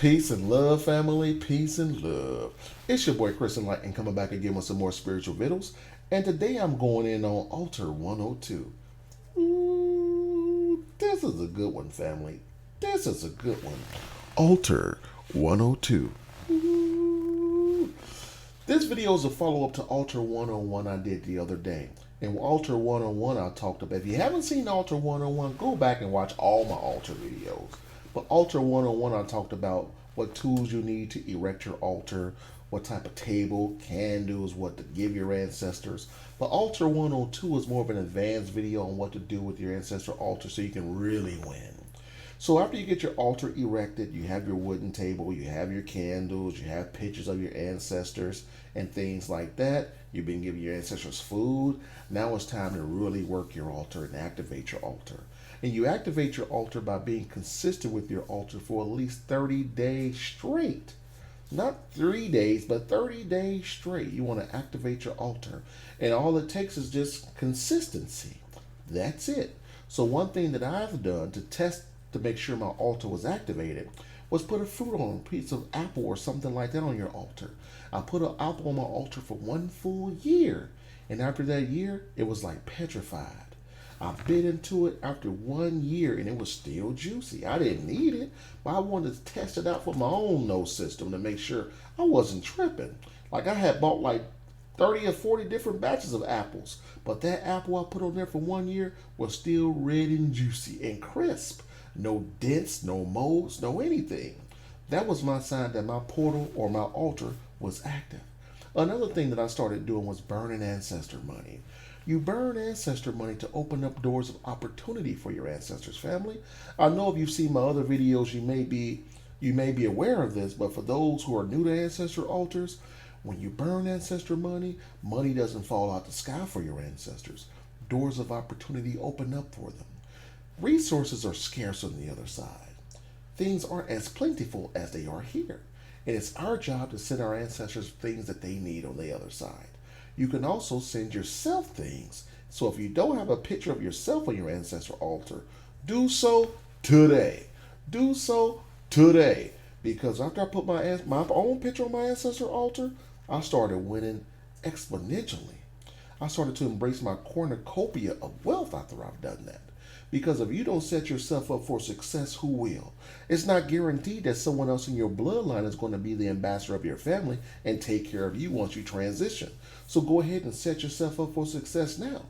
Peace and love, family. Peace and love. It's your boy Chris Enlightened coming back again with some more spiritual vittles. And today I'm going in on Altar 102. Ooh, this is a good one, family. This is a good one. Altar 102. Ooh. This video is a follow-up to Altar 101 I did the other day. In Altar 101 I talked about, if you haven't seen Altar 101, go back and watch all my altar videos. But Altar 101, I talked about what tools you need to erect your altar, what type of table, candles, what to give your ancestors. But Altar 102 is more of an advanced video on what to do with your ancestor altar so you can really win. So after you get your altar erected, you have your wooden table, you have your candles, you have pictures of your ancestors and things like that. You've been giving your ancestors food. Now it's time to really work your altar and activate your altar. And you activate your altar by being consistent with your altar for at least 30 days straight. Not 3 days, but 30 days straight. You want to activate your altar. And all it takes is just consistency. That's it. So one thing that I've done to test to make sure my altar was activated was put a fruit on a piece of apple or something like that on your altar. I put an apple on my altar for 1 full year. And after that year, it was like petrified. I bit into it after 1 year and it was still juicy. I didn't eat it, but I wanted to test it out for my own nose system to make sure I wasn't tripping. Like I had bought like 30 or 40 different batches of apples, but that apple I put on there for 1 year was still red and juicy and crisp. No dents, no molds, no anything. That was my sign that my portal or my altar was active. Another thing that I started doing was burning ancestor money. You burn ancestor money to open up doors of opportunity for your ancestors' family. I know if you've seen my other videos, you may be aware of this, but for those who are new to ancestor altars, when you burn ancestor money, money doesn't fall out the sky for your ancestors. Doors of opportunity open up for them. Resources are scarce on the other side. Things aren't as plentiful as they are here. And it's our job to send our ancestors things that they need on the other side. You can also send yourself things. So if you don't have a picture of yourself on your ancestor altar, do so today. Do so today. Because after I put my own picture on my ancestor altar, I started winning exponentially. I started to embrace my cornucopia of wealth after I've done that. Because if you don't set yourself up for success, who will? It's not guaranteed that someone else in your bloodline is going to be the ambassador of your family and take care of you once you transition. So go ahead and set yourself up for success now.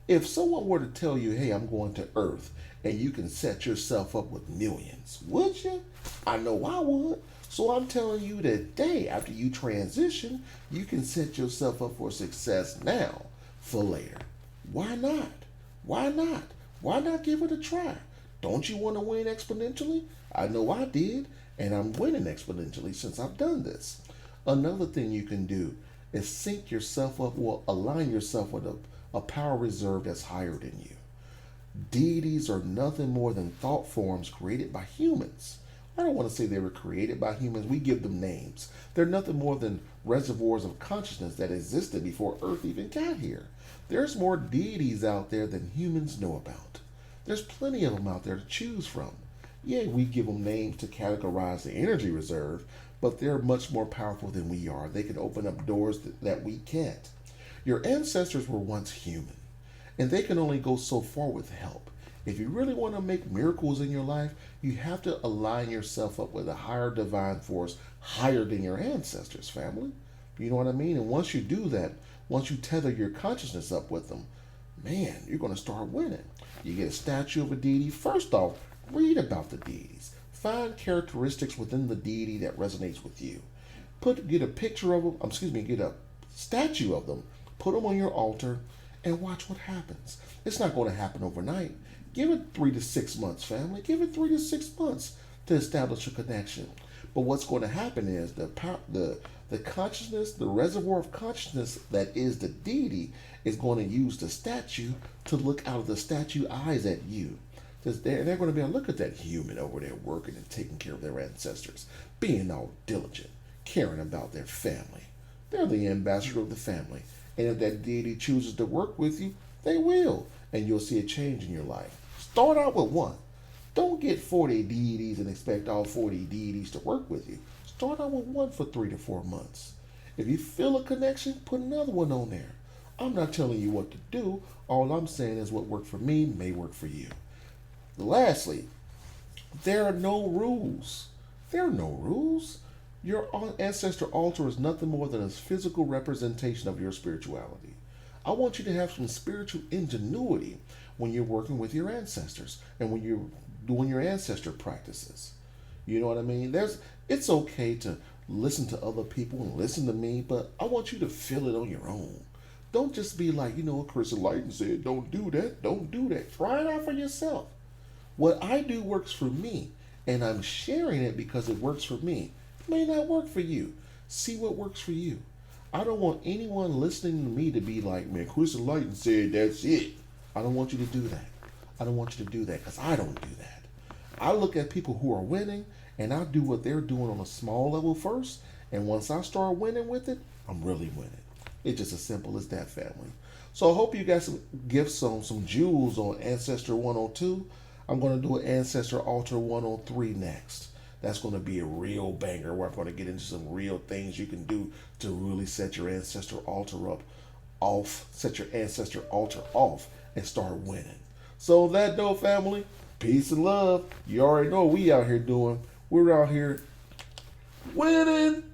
If someone were to tell you, hey, I'm going to Earth, and you can set yourself up with millions, would you? I know I would. So I'm telling you today, after you transition, you can set yourself up for success now for later. Why not? Why not? Why not give it a try? Don't you want to win exponentially? I know I did, and I'm winning exponentially since I've done this. Another thing you can do is sync yourself up or align yourself with a power reserve that's higher than you. Deities are nothing more than thought forms created by humans. I don't want to say they were created by humans. We give them names. They're nothing more than reservoirs of consciousness that existed before Earth even got here. There's more deities out there than humans know about. There's plenty of them out there to choose from. Yeah, we give them names to categorize the energy reserve, but they're much more powerful than we are. They can open up doors that we can't. Your ancestors were once human, and they can only go so far with help. If you really want to make miracles in your life, you have to align yourself up with a higher divine force higher than your ancestors, family. You know what I mean? And once you do that, once you tether your consciousness up with them, man, you're going to start winning. You get a statue of a deity. First off, read about the deities. Find characteristics within the deity that resonates with you. Get a picture of them, get a statue of them, put them on your altar, and watch what happens. It's not going to happen overnight. Give it 3 to 6 months, family. Give it 3 to 6 months to establish a connection. But what's going to happen is the consciousness, the reservoir of consciousness that is the deity is going to use the statue to look out of the statue eyes at you. They're going to be able to look at that human over there working and taking care of their ancestors, being all diligent, caring about their family. They're the ambassador of the family. And if that deity chooses to work with you, they will. And you'll see a change in your life. Start out with one. Don't get 40 deities and expect all 40 deities to work with you. Start out with one for 3 to 4 months. If you feel a connection, put another one on there. I'm not telling you what to do. All I'm saying is what worked for me may work for you. Lastly, there are no rules. There are no rules. Your ancestor altar is nothing more than a physical representation of your spirituality. I want you to have some spiritual ingenuity when you're working with your ancestors and when you're doing your ancestor practices. You know what I mean? It's okay to listen to other people and listen to me, but I want you to feel it on your own. Don't just be like, Chris Enlightened said, don't do that, don't do that. Try it out for yourself. What I do works for me, and I'm sharing it because it works for me. It may not work for you. See what works for you. I don't want anyone listening to me to be like, man, Chris Enlightened said that's it. I don't want you to do that. I don't want you to do that because I don't do that. I look at people who are winning and I do what they're doing on a small level first. And once I start winning with it, I'm really winning. It's just as simple as that, family. So I hope you got some gifts on some jewels on Ancestor 102. I'm going to do an Ancestor Altar 103 next. That's going to be a real banger where I'm going to get into some real things you can do to really set your ancestor altar off, set your ancestor altar off, and start winning. So on that note, family, peace and love. You already know what we out here doing. We're out here winning.